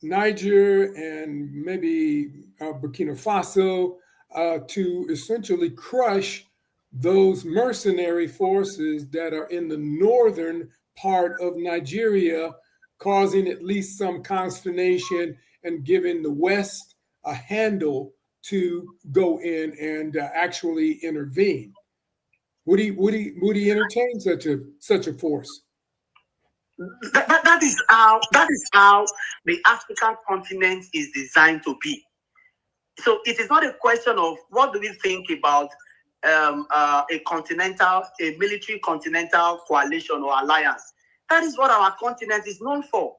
Niger and maybe Burkina Faso to essentially crush those mercenary forces that are in the northern part of Nigeria, causing at least some consternation and giving the West a handle to go in and actually intervene? Would he entertain such a force? That is how the African continent is designed to be. So it is not a question of what do we think about a military continental coalition or alliance. That is what our continent is known for.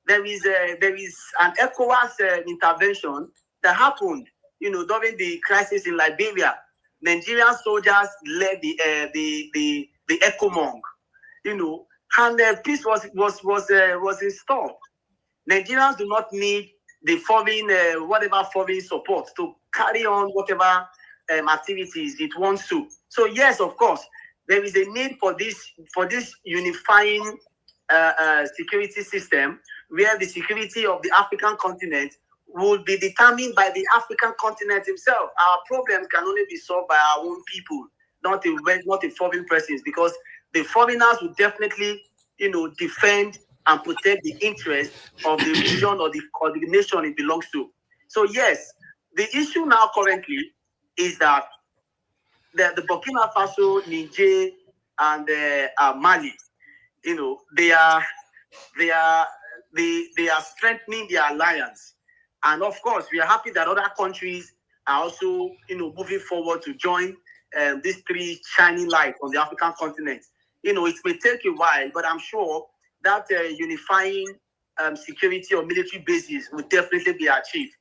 There is an ECOWAS intervention that happened, during the crisis in Liberia. Nigerian soldiers led the ECOMOG, and peace was installed. Nigerians do not need the foreign, whatever foreign support to carry on whatever activities it wants to. So yes, of course, there is a need for this unifying security system where the security of the African continent will be determined by the African continent himself. Our problems can only be solved by our own people, not a foreign presence, because the foreigners will definitely, defend and protect the interests of the region or the nation it belongs to. So yes, the issue now currently is that the Burkina Faso, Niger, and Mali, they are strengthening their alliance, and of course, we are happy that other countries are also, moving forward to join these three shining lights on the African continent. It may take a while, but I'm sure that unifying security or military bases will definitely be achieved.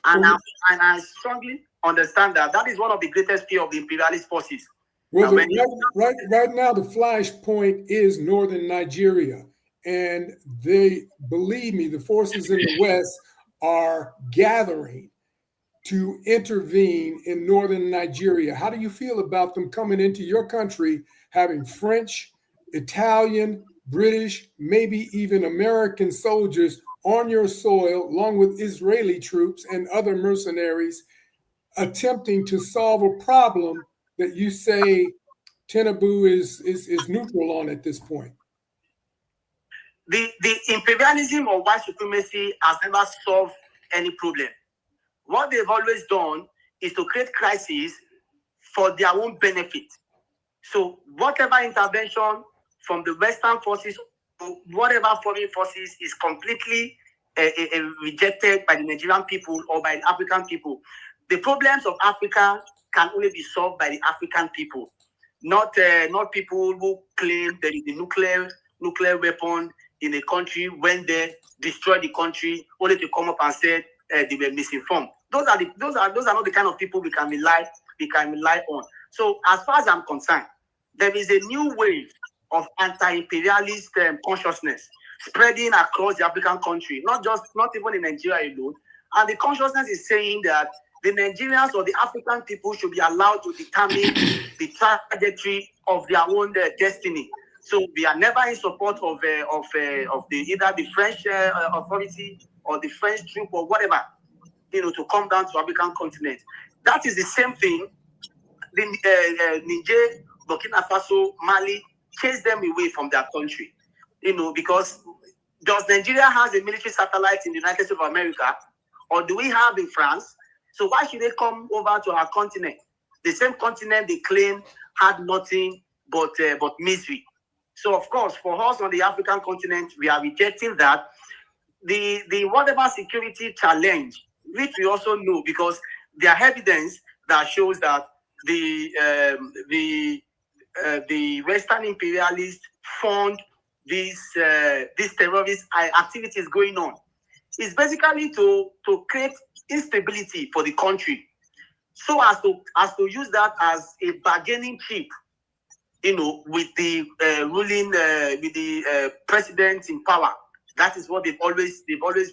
And I strongly understand that is one of the greatest fear of the imperialist forces. Well, right now, the flashpoint is northern Nigeria. And believe me, the forces in the West are gathering to intervene in northern Nigeria. How do you feel about them coming into your country, having French, Italian, British, maybe even American soldiers on your soil, along with Israeli troops and other mercenaries, attempting to solve a problem that you say Tinubu is neutral on at this point? The imperialism or white supremacy has never solved any problem. What they've always done is to create crises for their own benefit. So whatever intervention from the Western forces, whatever foreign forces, is completely rejected by the Nigerian people or by the African people. The problems of Africa can only be solved by the African people, not people who claim there is a nuclear weapon in a country when they destroy the country only to come up and say they were misinformed. Those are not the kind of people we can rely on. So as far as I'm concerned, there is a new wave of anti-imperialist consciousness spreading across the African country, not even in Nigeria alone. And the consciousness is saying that the Nigerians or the African people should be allowed to determine the trajectory of their own destiny. So we are never in support of either the French authority or the French troop or whatever, to come down to African continent. That is the same thing. The Niger, Burkina Faso, Mali chase them away from their country, because does Nigeria has a military satellite in the United States of America, or do we have in France? So why should they come over to our continent? The same continent they claim had nothing but misery. So of course, for us on the African continent, we are rejecting that. The whatever security challenge, which we also know because there are evidence that shows that the Western imperialists fund these terrorist activities going on. It's basically to create instability for the country, so as to use that as a bargaining chip, with the ruling with the president in power. That is what they've always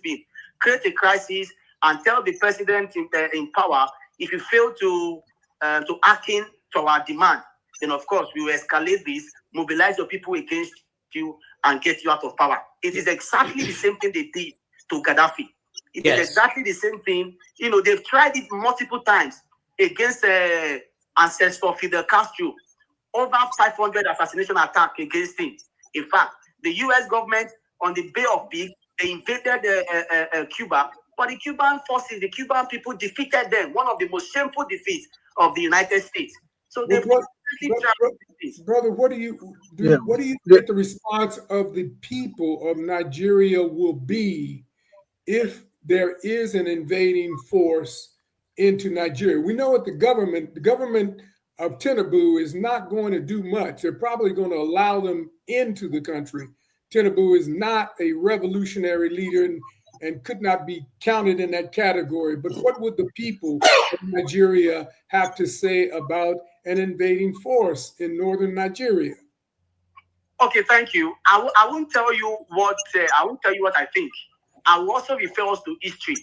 been. Create a crisis and tell the president in power, if you fail to hearken to our demand, then of course we will escalate this, mobilize your people against you, and get you out of power. It is exactly the same thing they did to Gaddafi. It is exactly the same thing. They've tried it multiple times against ancestor Fidel Castro. Over 500 assassination attacks against him. In fact, the U.S. government on the Bay of Pigs, they invaded Cuba, but the Cuban forces, the Cuban people defeated them. One of the most shameful defeats of the United States. So they brother, what do you think the response of the people of Nigeria will be if there is an invading force into Nigeria? We know what the government of Tinubu is not going to do much. They're probably going to allow them into the country. Tinubu is not a revolutionary leader and could not be counted in that category. But what would the people of Nigeria have to say about an invading force in northern Nigeria? Okay, thank you. I won't tell you what I think. I will also refer us to history.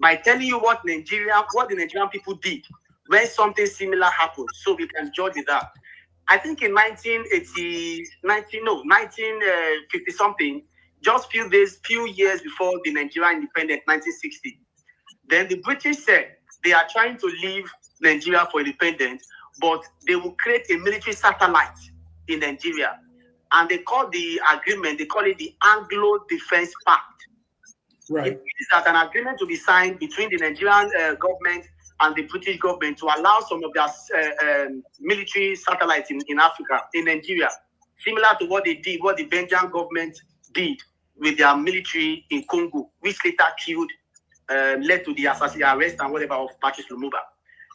by telling you what the Nigerian people did when something similar happened, so we can judge with that. I think in 1950 something, just few years before the Nigerian independence, 1960, then the British said they are trying to leave Nigeria for independence, but they will create a military satellite in Nigeria. And they call the agreement, they call it the Anglo Defense Pact. Right. It means that an agreement to be signed between the Nigerian government and the British government to allow some of their military satellites in Africa, in Nigeria, similar to what they did, what the Belgian government did with their military in Congo, which later led to the arrest and whatever of Patrice Lumumba.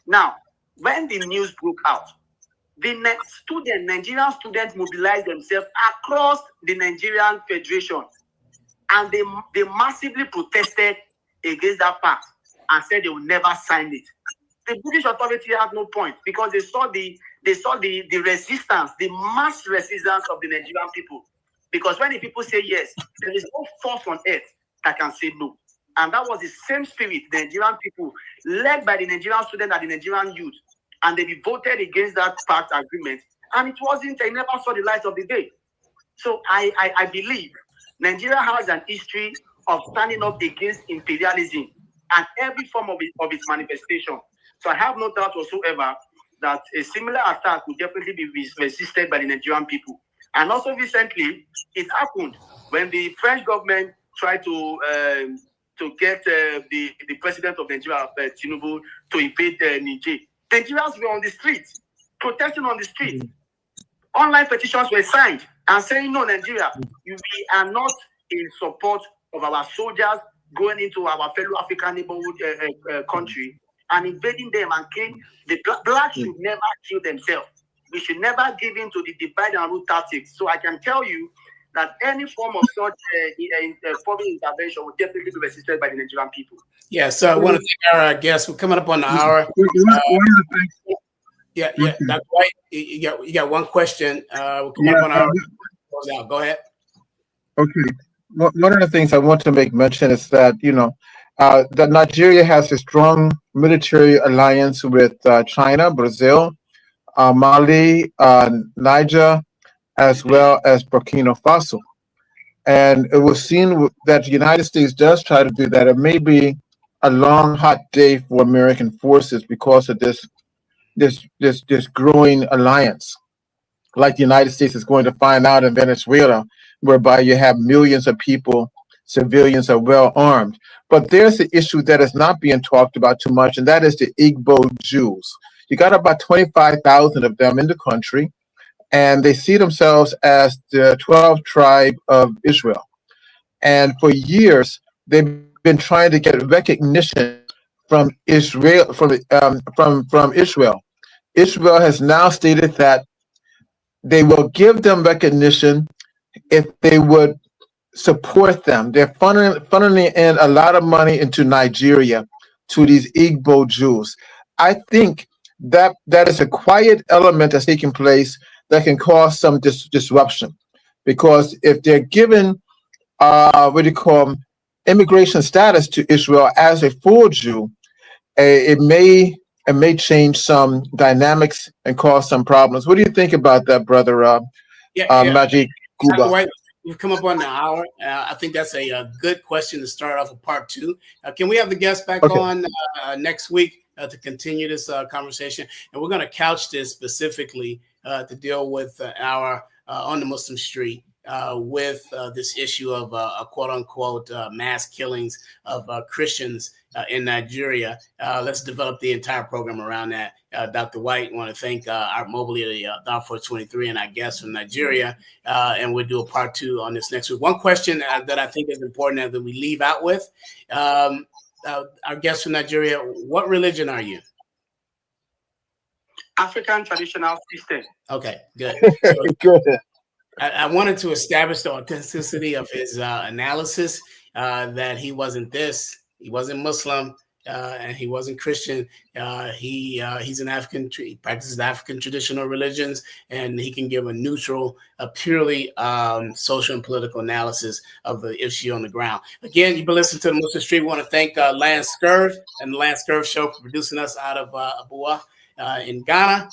Now, when the news broke out, the Nigerian students mobilized themselves across the Nigerian Federation, and they massively protested against that pact and said they will never sign it. The British authority had no point because they saw the resistance, the mass resistance of the Nigerian people. Because when the people say yes, there is no force on earth that can say no. And that was the same spirit, the Nigerian people, led by the Nigerian students and the Nigerian youth. And they voted against that pact agreement. And it they never saw the light of the day. So I believe Nigeria has an history of standing up against imperialism and every form of its manifestation. So I have no doubt whatsoever that a similar attack would definitely be resisted by the Nigerian people. And also recently, it happened when the French government tried to get the president of Nigeria, Tinubu, to invade Niger. Nigerians were on the streets, protesting on the streets. Online petitions were signed and saying, no, Nigeria, we are not in support of our soldiers going into our fellow African neighborhood country and invading them and killing. The blacks should never kill themselves. We should never give in to the divide and rule tactics. So I can tell you that any form of such foreign intervention will definitely be resisted by the Nigerian people. Yeah, so I want to thank our guests. We're coming up on the hour. Yeah, Dr. White, you got one question. We'll come up on our hour. Go ahead. Okay. One of the things I want to make mention is that, that Nigeria has a strong military alliance with China, Brazil, Mali, Niger, as well as Burkina Faso. And it was seen that the United States does try to do that. It may be a long, hot day for American forces because of this growing alliance, like the United States is going to find out in Venezuela, whereby you have millions of people, civilians are well armed. But there's an issue that is not being talked about too much, and that is the Igbo Jews. You got about 25,000 of them in the country, and they see themselves as the 12th tribe of Israel. And for years, they've been trying to get recognition from Israel. From Israel. Israel has now stated that they will give them recognition if they would support them. They're funneling in a lot of money into Nigeria to these Igbo Jews. I think that is a quiet element that's taking place that can cause some disruption, because if they're given immigration status to Israel as a full Jew, it may change some dynamics and cause some problems. What do you think about that, brother? Majid Guba? We've come up on the hour. I think that's a good question to start off with part two. Can we have the guests back on next week to continue this conversation? And we're going to couch this specifically to deal with our on the Muslim street with this issue of quote unquote mass killings of Christians in Nigeria. Let's develop the entire program around that. Dr. White, I want to thank our mobile leader, Dr. 23, and our guests from Nigeria. And we'll do a part two on this next week. One question that I think is important that we leave out with our guests from Nigeria: what religion are you? African traditional system. Okay, good. So, good. I wanted to establish the authenticity of his analysis, that he wasn't this, he wasn't Muslim, and he wasn't Christian. He's an African. He practices African traditional religions, and he can give a neutral, purely social and political analysis of the issue on the ground. Again, you've been listening to the Muslim Street. We want to thank Lance Scurv and the Lance Scurv Show for producing us out of Abua in Ghana,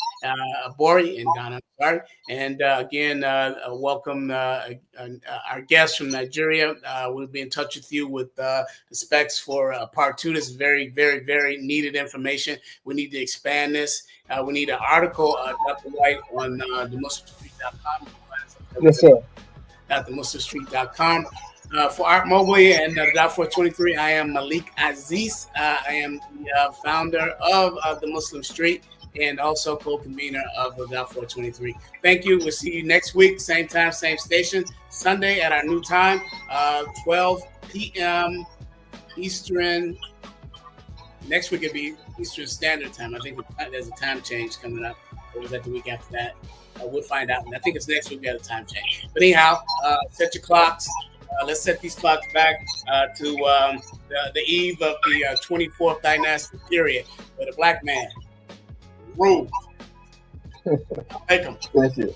Bori in Ghana. Sorry, and again, welcome our guests from Nigeria. We'll be in touch with you with the specs for part 2. This is very, very, very needed information. We need to expand this. We need an article, Dr. White, on themuslimstreet.com. Yes, sir. themuslimstreet.com. For Art Mobley and Dot 423, I am Malik Aziz. I am the founder of the Muslim Street and also co-convener of the Dot 423. Thank you. We'll see you next week, same time, same station, Sunday at our new time, 12 p.m. Eastern. Next week it'll be Eastern Standard Time. I think there's a time change coming up. Or was that the week after that? We'll find out. And I think it's next week we got a time change. But anyhow, set your clocks. Let's set these clocks back to the eve of the 24th dynastic period, where the black man ruled. Thank you. Thank you.